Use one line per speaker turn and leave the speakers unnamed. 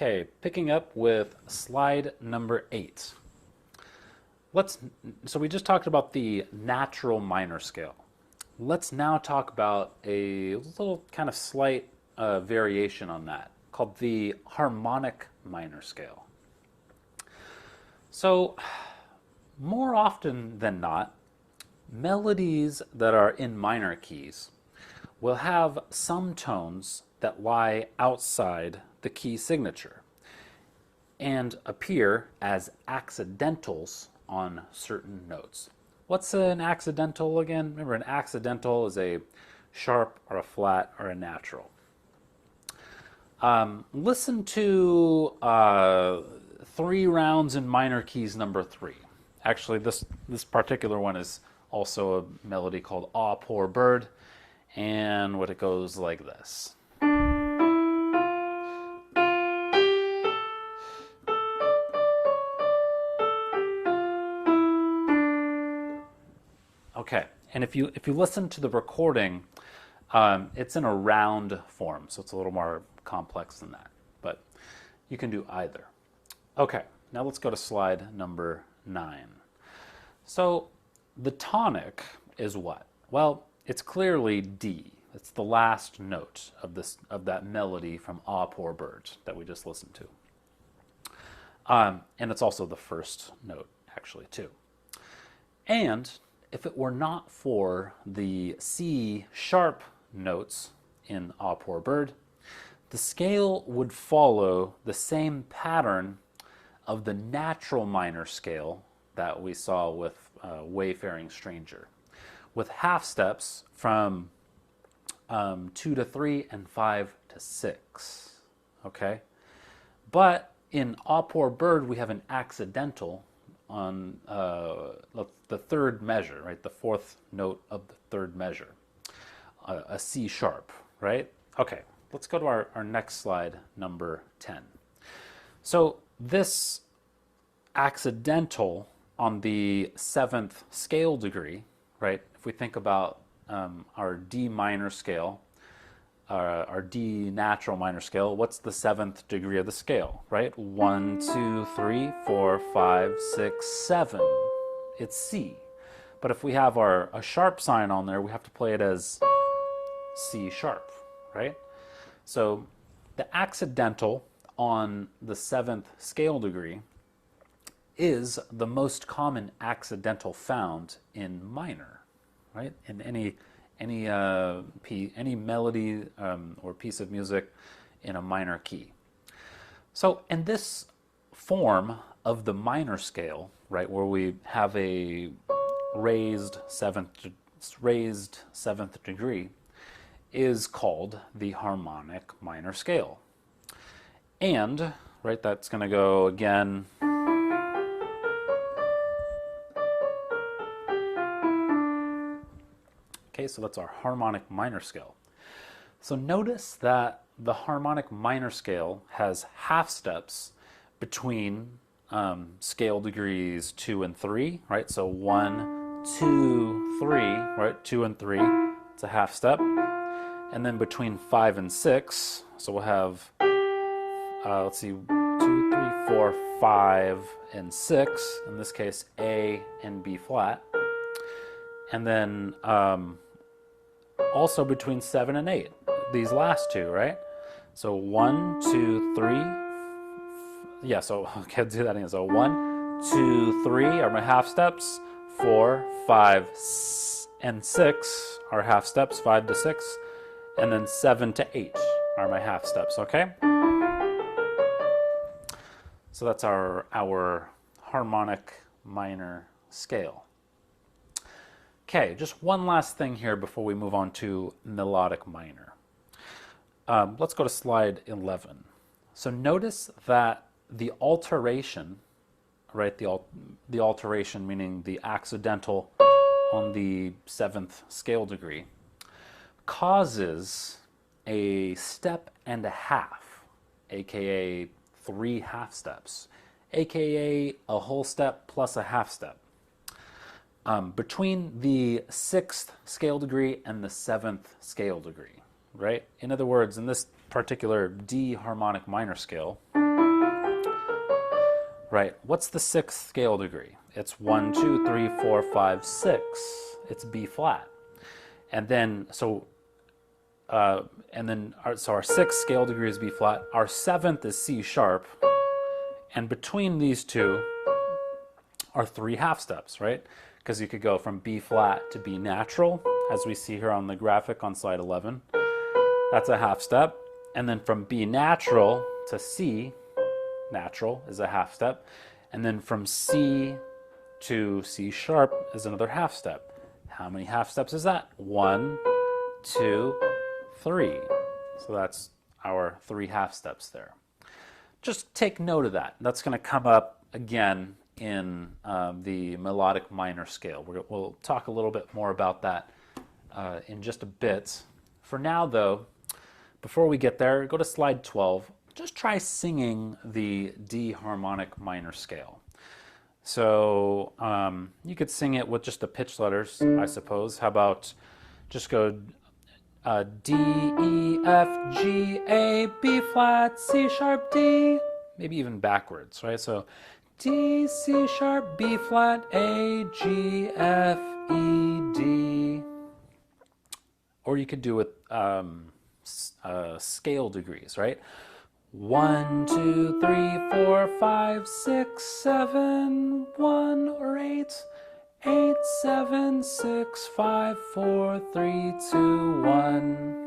Okay, picking up with slide number 8. So we just talked about the natural minor scale. Let's now talk about a little kind of slight variation on that called the harmonic minor scale. So more often than not, melodies that are in minor keys will have some tones that lie outside the key signature and appear as accidentals on certain notes. What's an accidental again? Remember, an accidental is a sharp or a flat or a natural. Listen to 3 rounds in minor keys number 3. Actually, this particular one is also a melody called Aw Poor Bird, and what it goes like this. Okay, and if you listen to the recording, it's in a round form, so it's a little more complex than that, but you can do either. Okay, now let's go to slide number 9. So the tonic is what? Well, it's clearly D. It's the last note of that melody from Aw Poor Bird that we just listened to. And it's also the first note, actually, too. And if it were not for the C sharp notes in Aw Poor Bird, the scale would follow the same pattern of the natural minor scale that we saw with Wayfaring Stranger, with half steps from 2 to 3 and 5 to 6. Okay? But in Aw Poor Bird, we have an accidental on the third measure, right? The fourth note of the third measure, a C sharp, right? Okay, let's go to our next slide, number 10. So this accidental on the 7th scale degree, right? If we think about our D minor scale, our D natural minor scale, what's the 7th degree of the scale, right? 1, 2, 3, 4, 5, 6, 7. It's C. But if we have a sharp sign on there, we have to play it as C sharp, right? So the accidental on the 7th scale degree is the most common accidental found in minor, right? In any melody or piece of music in a minor key. So in this form of the minor scale, right, where we have a raised seventh degree, is called the harmonic minor scale. And, right, that's going to go again. Okay, so that's our harmonic minor scale. So notice that the harmonic minor scale has half steps between scale degrees 2 and 3, right? So 1, 2, 3, right? 2 and 3, it's a half step. And then between 5 and 6, so we'll have, let's see, 2, 3, 4, 5, and 6. In this case, A and B flat. And then also between 7 and 8, these last two, right? So 1, 2, 3. Yeah, so okay, do that again. So 1, 2, 3 are my half steps. 4, 5, and 6 are half steps, 5 to 6. And then 7 to 8 are my half steps, okay? So that's our harmonic minor scale. Okay, just one last thing here before we move on to melodic minor. Let's go to slide 11. So notice that the alteration, right, the alteration meaning the accidental on the 7th scale degree, causes a step and a half, aka 3 half steps, aka a whole step plus a half step, between the 6th scale degree and the 7th scale degree, right? In other words, in this particular D harmonic minor scale, right? What's the sixth scale degree? It's 1, 2, 3, 4, 5, 6. It's B flat. And then, so our sixth scale degree is B flat. Our seventh is C sharp. And between these two are three half steps, right? Because you could go from B flat to B natural, as we see here on the graphic on slide 11. That's a half step. And then from B natural to C natural is a half step. And then from C to C sharp is another half step. How many half steps is that? 1, 2, 3. So that's our three half steps there. Just take note of that. That's going to come up again in the melodic minor scale. We'll talk a little bit more about that in just a bit. For now, though, before we get there, go to slide 12. Just try singing the D harmonic minor scale. So you could sing it with just the pitch letters, I suppose. How about just go D, E, F, G, A, B flat, C sharp, D. Maybe even backwards, right? So D, C sharp, B flat, A, G, F, E, D. Or you could do it scale degrees, right? 1, 2, 3, 4, 5, 6, 7, 1 or 8, 8, 7, 6, 5, 4, 3, 2, 1.